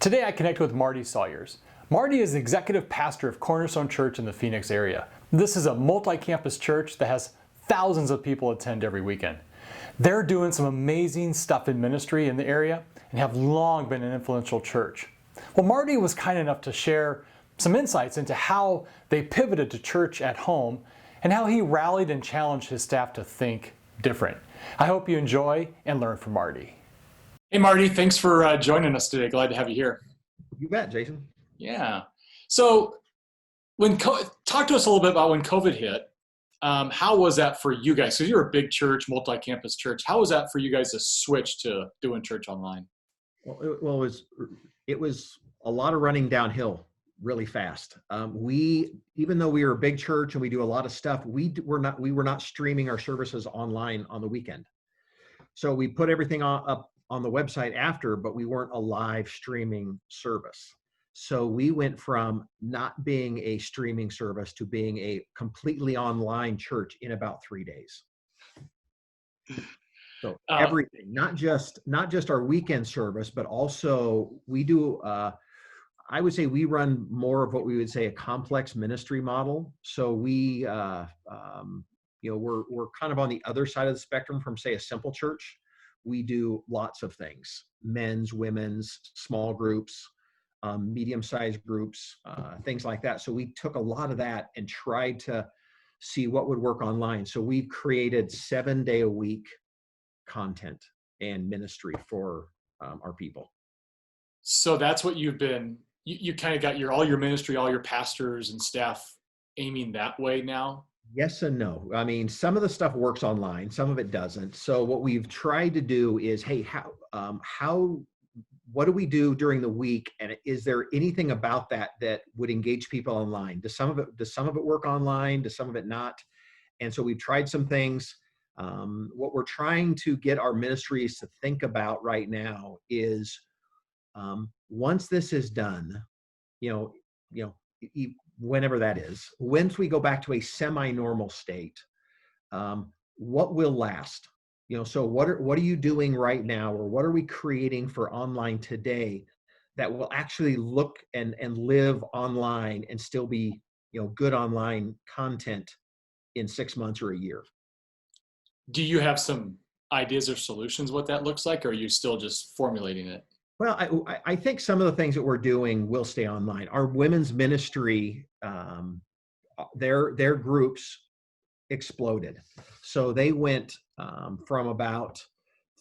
Today I connect with Marty Sawyers. Marty is the executive pastor of Cornerstone Church in the Phoenix area. This is a multi-campus church that has thousands of people attend every weekend. They're doing some amazing stuff in ministry in the area and have long been an influential church. Well, Marty was kind enough to share some insights into how they pivoted to church at home and how he rallied and challenged his staff to think different. I hope you enjoy and learn from Marty. Hey, Marty, thanks for joining us today. Glad to have you here. You bet, Jason. Yeah. So talk to us a little bit about when COVID hit. How was that for you guys? So you're a big church, multi-campus church. How was that for you guys to switch to doing church online? Well, it was a lot of running downhill really fast. Even though we were a big church and we do a lot of stuff, we were not streaming our services online on the weekend. So we put everything up on the website after, but we weren't a live streaming service. So we went from not being a streaming service to being a completely online church in about 3 days. So everything, not just our weekend service, but also we do, I would say we run more of what we would say a complex ministry model. So we, we're kind of on the other side of the spectrum from, say, a simple church. We do lots of things: men's, women's, small groups, medium-sized groups, things like that. So we took a lot of that and tried to see what would work online. So we've created 7-day-a-week content and ministry for our people. So that's what you've been, you kind of got all your ministry, all your pastors and staff aiming that way now? Yes and no. I mean, some of the stuff works online, some of it doesn't. So what we've tried to do is, hey, what do we do during the week? And is there anything about that would engage people online? Does some of it work online? Does some of it not? And so we've tried some things. What we're trying to get our ministries to think about right now is, once this is done, whenever that is, once we go back to a semi-normal state, what will last? So what are you doing right now, or what are we creating for online today that will actually look and live online and still be, good online content in 6 months or a year? Do you have some ideas or solutions what that looks like, or are you still just formulating it? Well, I think some of the things that we're doing will stay online. Our women's ministry, their groups exploded. So they went from about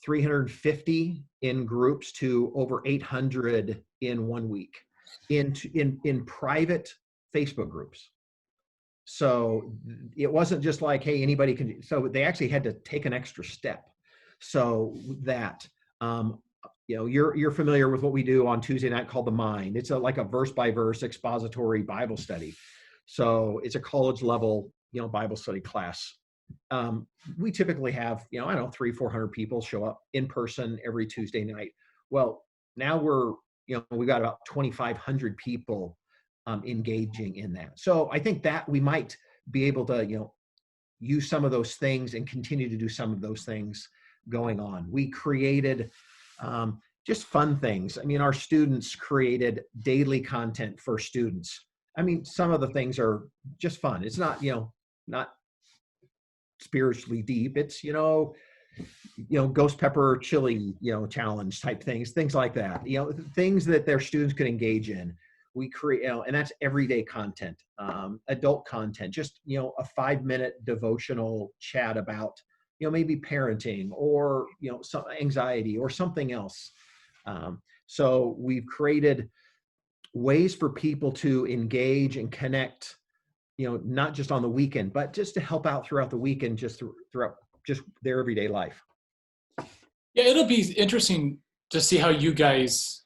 350 in groups to over 800 in 1 week in private Facebook groups. So it wasn't just like, hey, anybody can. So they actually had to take an extra step. So that, you're familiar with what we do on Tuesday night called The Mind. It's like a verse by verse expository Bible study. So it's a college level, Bible study class. We typically have, 300-400 people show up in person every Tuesday night. Well, now we've got about 2,500 people engaging in that. So I think that we might be able to, use some of those things and continue to do some of those things going on. We created just fun things. I mean, our students created daily content for students. I mean, some of the things are just fun. It's not, not spiritually deep. It's, ghost pepper chili, challenge type things like that. Things that their students could engage in. We create, and that's everyday content, adult content, just, a 5-minute devotional chat about, maybe parenting or, some anxiety or something else. So we've created ways for people to engage and connect, not just on the weekend, but just to help out throughout the weekend, just throughout just their everyday life. Yeah, it'll be interesting to see how you guys,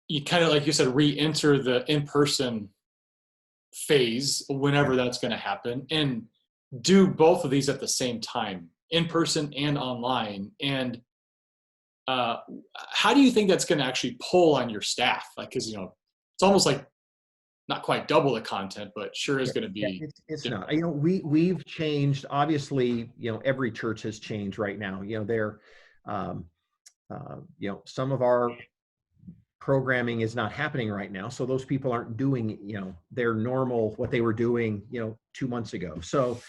you kind of, like you said, re-enter the in-person phase whenever that's going to happen, and do both of these at the same time, in person and online. And how do you think that's going to actually pull on your staff? Like, because it's almost like not quite double the content, but sure is going to be. It's not. We've changed. Obviously, every church has changed right now. Some of our programming is not happening right now. So those people aren't doing, their normal, what they were doing, 2 months ago. So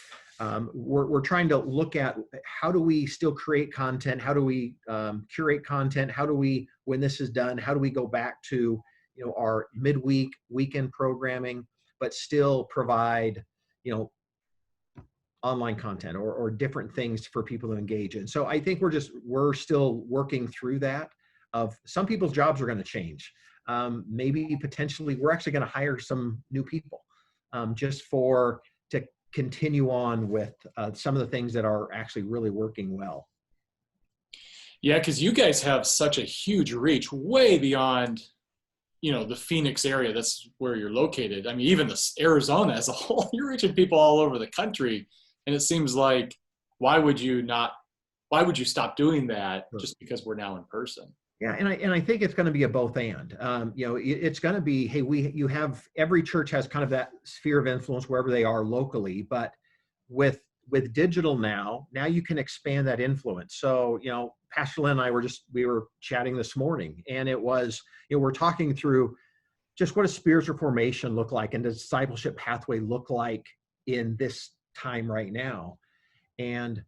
we're trying to look at how do we still create content? How do we curate content? How do we, when this is done, how do we go back to, our midweek, weekend programming, but still provide, online content or different things for people to engage in. So I think we're still working through that. Of some people's jobs are going to change. Maybe potentially we're actually going to hire some new people just to continue on with some of the things that are actually really working well. Yeah, because you guys have such a huge reach, way beyond, the Phoenix area. That's where you're located. I mean, even Arizona as a whole, you're reaching people all over the country. And it seems like, why would you stop doing that just because we're now in person? Yeah, and I think it's going to be a both and. It's going to be, hey, every church has kind of that sphere of influence wherever they are locally, but with digital now you can expand that influence. So, Pastor Lynn and I we were chatting this morning, and it was, we're talking through just what does spiritual formation look like and does discipleship pathway look like in this time right now. And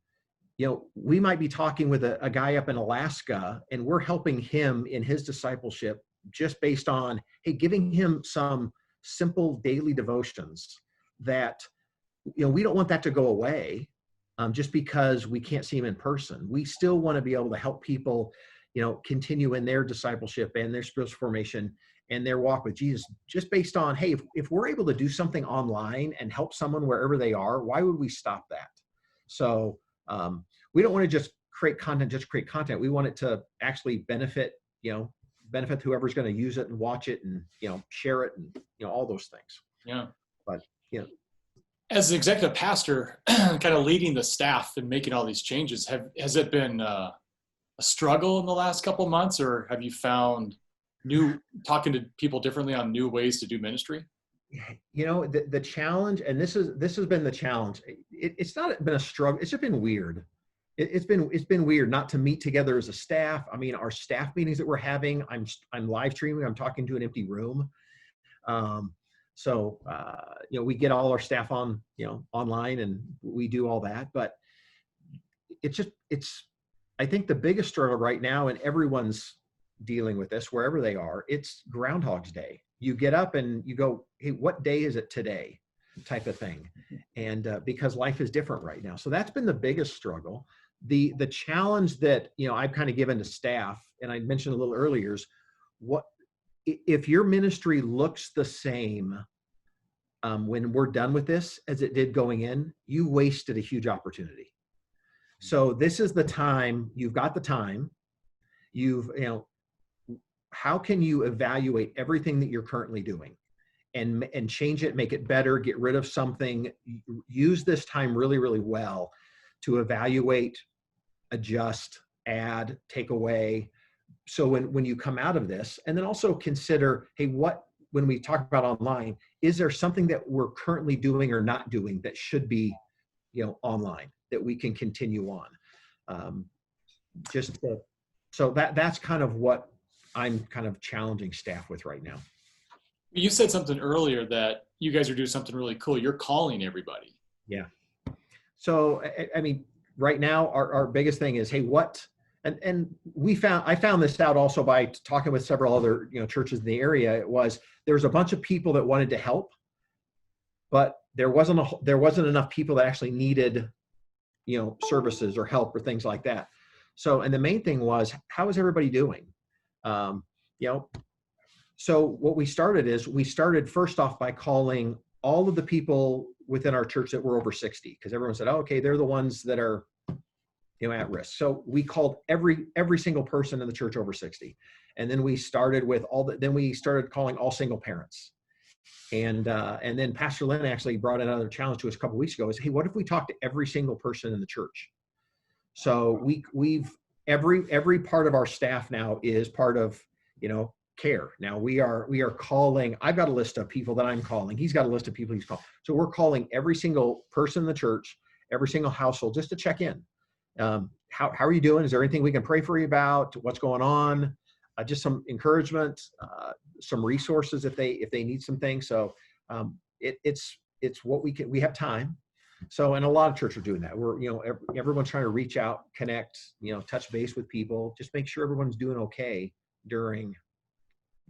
we might be talking with a guy up in Alaska, and we're helping him in his discipleship just based on, hey, giving him some simple daily devotions that, we don't want that to go away just because we can't see him in person. We still want to be able to help people, continue in their discipleship and their spiritual formation and their walk with Jesus, just based on, hey, if we're able to do something online and help someone wherever they are, why would we stop that? So, we don't want to just create content. We want it to actually benefit whoever's going to use it and watch it and, share it and, all those things. Yeah. But, as the executive pastor, kind of leading the staff and making all these changes, has it been a struggle in the last couple of months, or have you found talking to people differently on new ways to do ministry? The challenge, and this has been the challenge. It's not been a struggle. It's just been weird. It's been weird not to meet together as a staff. I mean, our staff meetings that we're having, I'm live streaming. I'm talking to an empty room. So we get all our staff on, online, and we do all that. But I think the biggest struggle right now, and everyone's dealing with this wherever they are, it's Groundhog's Day. You get up and you go, hey, what day is it today? Type of thing. And because life is different right now. So that's been the biggest struggle. The challenge that, I've kind of given to staff, and I mentioned a little earlier, is if your ministry looks the same when we're done with this as it did going in, you wasted a huge opportunity. So this is the time, you've got the time, how can you evaluate everything that you're currently doing and change it, make it better, get rid of something, use this time really, really well to evaluate, adjust, add, take away. So when you come out of this, and then also consider, hey, when we talk about online, is there something that we're currently doing or not doing that should be, online that we can continue on? So that's kind of what I'm kind of challenging staff with right now. You said something earlier that you guys are doing something really cool. You're calling everybody. Yeah. So, I mean, right now our biggest thing is, hey, and I found this out also by talking with several other, churches in the area. There's a bunch of people that wanted to help, but there wasn't enough people that actually needed, services or help or things like that. So, and the main thing was, how is everybody doing? So what we started first off by calling all of the people within our church that were over 60, because everyone said, oh, okay, they're the ones that are, at risk. So we called every single person in the church over 60. And then we started with then we started calling all single parents. And then Pastor Lynn actually brought another challenge to us a couple of weeks ago, is, hey, what if we talk to every single person in the church? So every part of our staff now is part of, care. Now we are calling, I've got a list of people that I'm calling. He's got a list of people he's calling. So we're calling every single person in the church, every single household, just to check in. How are you doing? Is there anything we can pray for you about? What's going on? just some encouragement, some resources if they need some things. So it's what we have time. So, and a lot of churches are doing that. We're, everyone's trying to reach out, connect, touch base with people, just make sure everyone's doing okay during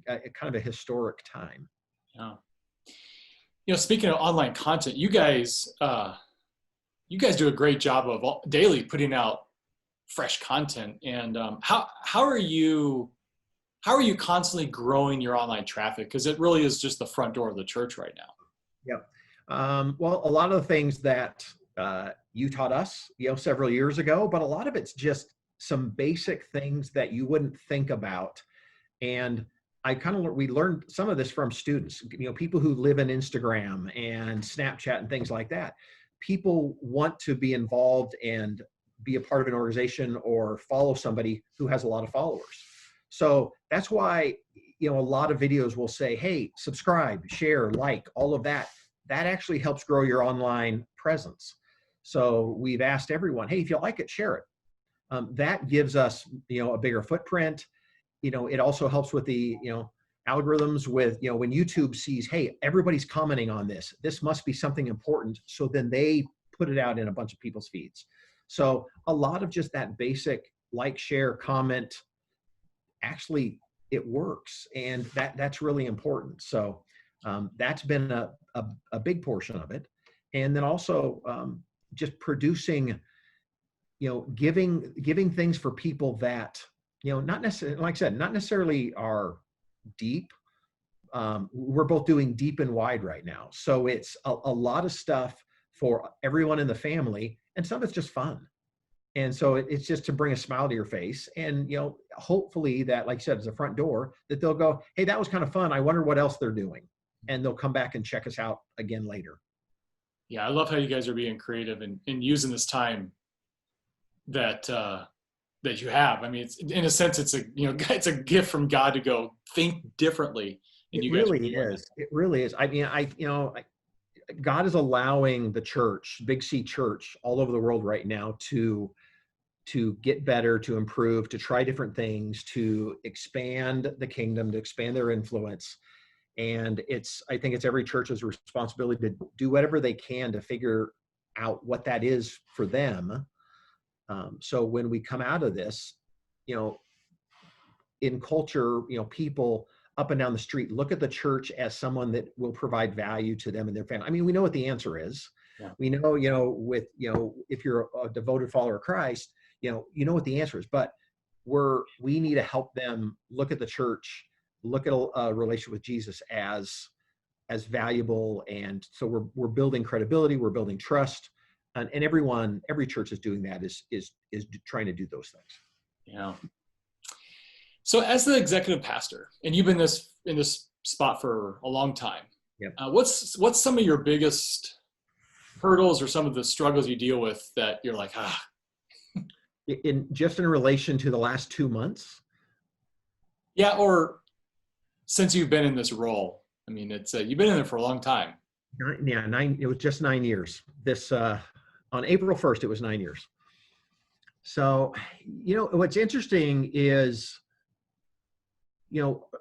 a kind of a historic time. Yeah. Speaking of online content, you guys do a great job of daily putting out fresh content. And how are you constantly growing your online traffic? Because it really is just the front door of the church right now. Yep. Well, a lot of the things that you taught us, several years ago, but a lot of it's just some basic things that you wouldn't think about. And we learned some of this from students, people who live in Instagram and Snapchat and things like that. People want to be involved and be a part of an organization or follow somebody who has a lot of followers. So that's why, a lot of videos will say, hey, subscribe, share, like, all of that. That actually helps grow your online presence. So we've asked everyone, hey, if you like it, share it. That gives us, a bigger footprint. It also helps with the, algorithms with, when YouTube sees, hey, everybody's commenting on this. This must be something important. So then they put it out in a bunch of people's feeds. So a lot of just that basic like, share, comment, actually it works. And that's really important. So that's been a big portion of it. And then also just producing, giving things for people that, not necessarily, like I said, not necessarily are deep. We're both doing deep and wide right now. So it's a lot of stuff for everyone in the family, and some of it's just fun. And so it's just to bring a smile to your face. And, hopefully that, like I said, is a front door that they'll go, hey, that was kind of fun. I wonder what else they're doing. And they'll come back and check us out again later. Yeah, I love how you guys are being creative and using this time that you have. I mean, it's, in a sense, it's a gift from God to go think differently. And it really is. It really is. I mean, God is allowing the church, Big C Church, all over the world right now to get better, to improve, to try different things, to expand the kingdom, to expand their influence. And I think it's every church's responsibility to do whatever they can to figure out what that is for them. So when we come out of this, in culture, people up and down the street look at the church as someone that will provide value to them and their family. I mean, we know what the answer is. Yeah. We know, if you're a devoted follower of Christ, you know what the answer is, but we need to help them look at the church, look at a relationship with Jesus as valuable. And so we're building credibility, we're building trust, and every church is doing that, is trying to do those things. Yeah. So as the executive pastor, and you've been in this spot for a long time, yep. What's some of your biggest hurdles or some of the struggles you deal with that you're like, in relation to the last 2 months? Yeah, or since you've been in this role. I mean, it's you've been in it for a long time. Yeah, it was just 9 years. This on April 1st, it was 9 years. So, what's interesting is,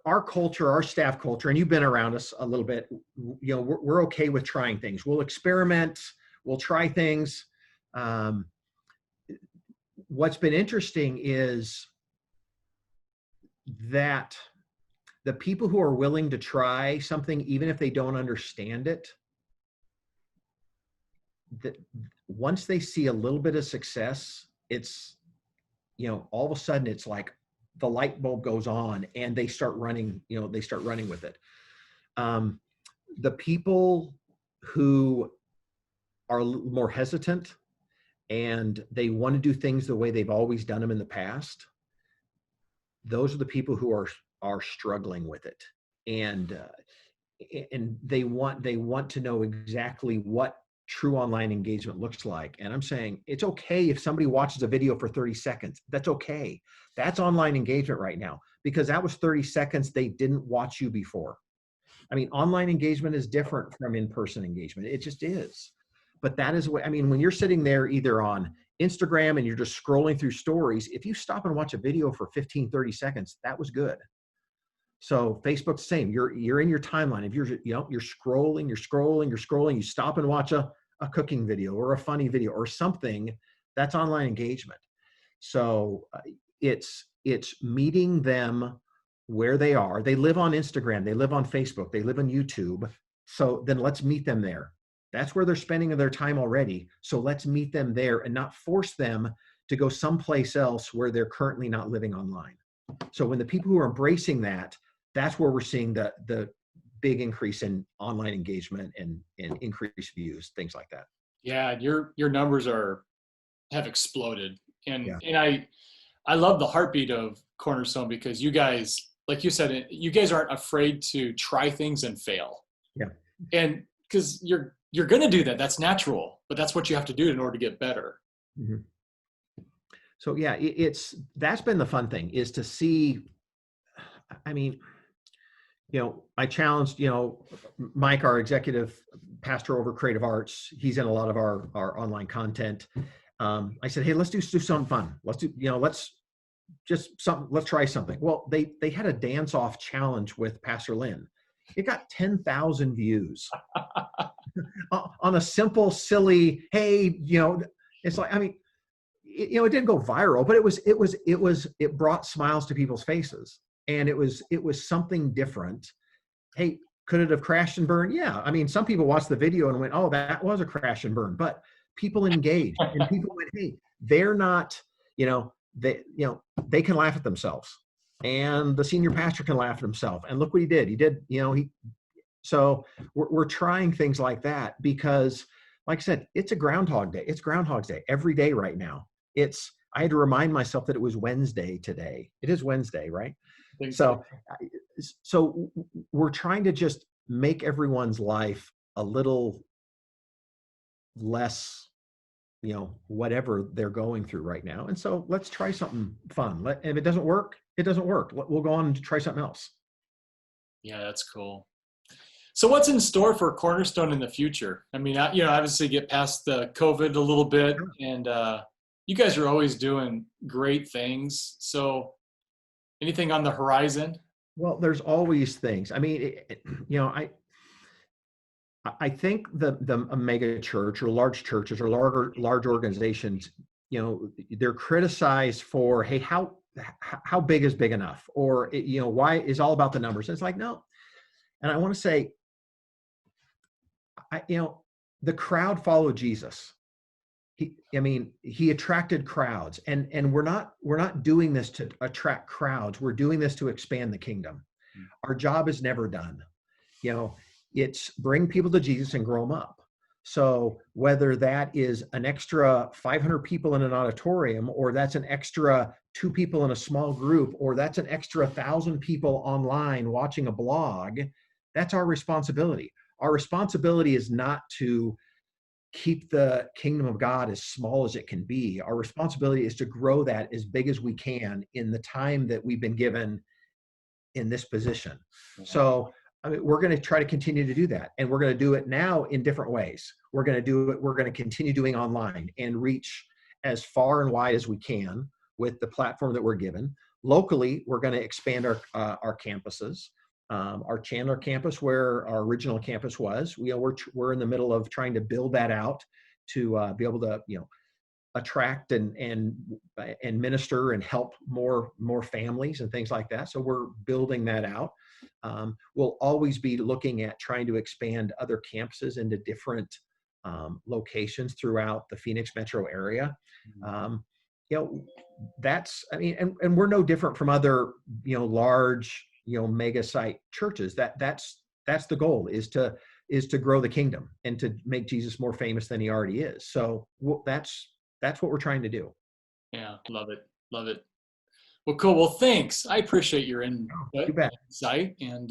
our culture, our staff culture, and you've been around us a little bit, we're okay with trying things. We'll experiment, we'll try things. What's been interesting is that the people who are willing to try something, even if they don't understand it, that once they see a little bit of success, it's, all of a sudden it's like the light bulb goes on and they start running, with it. The people who are more hesitant and they want to do things the way they've always done them in the past, those are the people who are struggling with it. And they want to know exactly what true online engagement looks like. And I'm saying it's okay if somebody watches a video for 30 seconds. That's okay. That's online engagement right now, because that was 30 seconds they didn't watch you before. I mean, online engagement is different from in-person engagement. It just is. But that is what, when you're sitting there either on Instagram and you're just scrolling through stories, if you stop and watch a video for 15, 30 seconds, that was good. So Facebook's the same. You're in your timeline. If you're scrolling, you stop and watch a cooking video or a funny video or something, that's online engagement. So it's meeting them where they are. They live on Instagram, they live on Facebook, they live on YouTube. So then let's meet them there. That's where they're spending their time already. So let's meet them there and not force them to go someplace else where they're currently not living online. So when the people who are embracing that, that's where we're seeing the big increase in online engagement and increased views, things like that. Yeah, your numbers have exploded. And I love the heartbeat of Cornerstone, because you guys, like you said, you guys aren't afraid to try things and fail. Yeah. And because you're going to do that. That's natural, but that's what you have to do in order to get better. Mm-hmm. So yeah, that's been the fun thing, is to see, I mean, I challenged, Mike, our executive pastor over creative arts. He's in a lot of our online content. I said, hey, let's do something fun. Let's try something. Well, they had a dance-off challenge with Pastor Lynn. It got 10,000 views on a simple, silly, hey, it's like, I mean, it didn't go viral, but it brought smiles to people's faces. And it was something different. Hey, could it have crashed and burned? Yeah. I mean, some people watched the video and went, oh, that was a crash and burn, but people engaged and people went, hey, they're not, they can laugh at themselves, and the senior pastor can laugh at himself. And look what he did. So we're trying things like that because, like I said, it's a Groundhog Day. It's Groundhog's Day every day right now. I had to remind myself that it was Wednesday today. It is Wednesday, right? So we're trying to just make everyone's life a little less, whatever they're going through right now. And so let's try something fun. If it doesn't work, it doesn't work. We'll go on and try something else. Yeah, that's cool. So what's in store for Cornerstone in the future? I mean, obviously get past the COVID a little bit, and you guys are always doing great things. So anything on the horizon? Well, there's always things. I mean, I think the mega church or large churches or large organizations, they're criticized for, hey, how big is big enough? Or, why is all about the numbers? And it's like, no. And I want to say, the crowd followed Jesus. He attracted crowds, and we're not doing this to attract crowds. We're doing this to expand the kingdom. Our job is never done. It's bring people to Jesus and grow them up. So whether that is an extra 500 people in an auditorium, or that's an extra 2 people in a small group, or that's an extra 1,000 people online watching a blog, that's our responsibility. Our responsibility is not to keep the kingdom of God as small as it can be. Our responsibility is to grow that as big as we can in the time that we've been given in this position. So we're going to try to continue to do that. And we're going to do it now in different ways. We're going to continue doing online and reach as far and wide as we can with the platform that we're given. Locally, we're going to expand our campuses. Our Chandler campus, where our original campus was, we're in the middle of trying to build that out to be able to, attract and minister and help more families and things like that. So we're building that out. We'll always be looking at trying to expand other campuses into different locations throughout the Phoenix metro area. That's, and we're no different from other, large, mega site churches. That's the goal, is to grow the kingdom and to make Jesus more famous than he already is. So that's what we're trying to do. Yeah. Love it. Well, cool. Well, thanks. I appreciate your insight and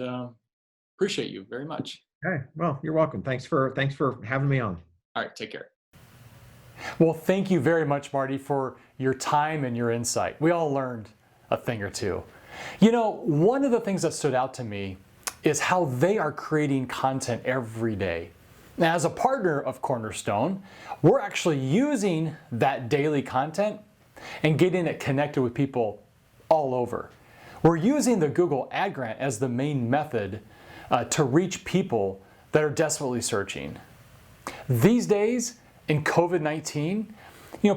appreciate you very much. Okay. Well, you're welcome. Thanks for having me on. All right. Take care. Well, thank you very much, Marty, for your time and your insight. We all learned a thing or two. One of the things that stood out to me is how they are creating content every day. Now, as a partner of Cornerstone, we're actually using that daily content and getting it connected with people all over. We're using the Google Ad Grant as the main method to reach people that are desperately searching. These days, in COVID-19,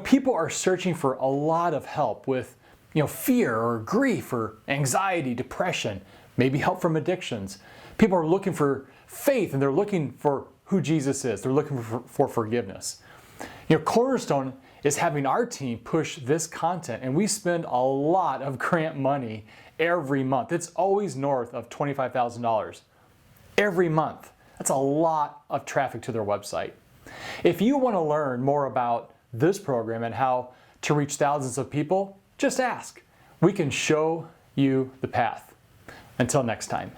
people are searching for a lot of help with fear or grief or anxiety, depression, maybe help from addictions. People are looking for faith, and they're looking for who Jesus is. They're looking for forgiveness. Cornerstone is having our team push this content, and we spend a lot of grant money every month. It's always north of $25,000 every month. That's a lot of traffic to their website. If you want to learn more about this program and how to reach thousands of people, just ask. We can show you the path. Until next time.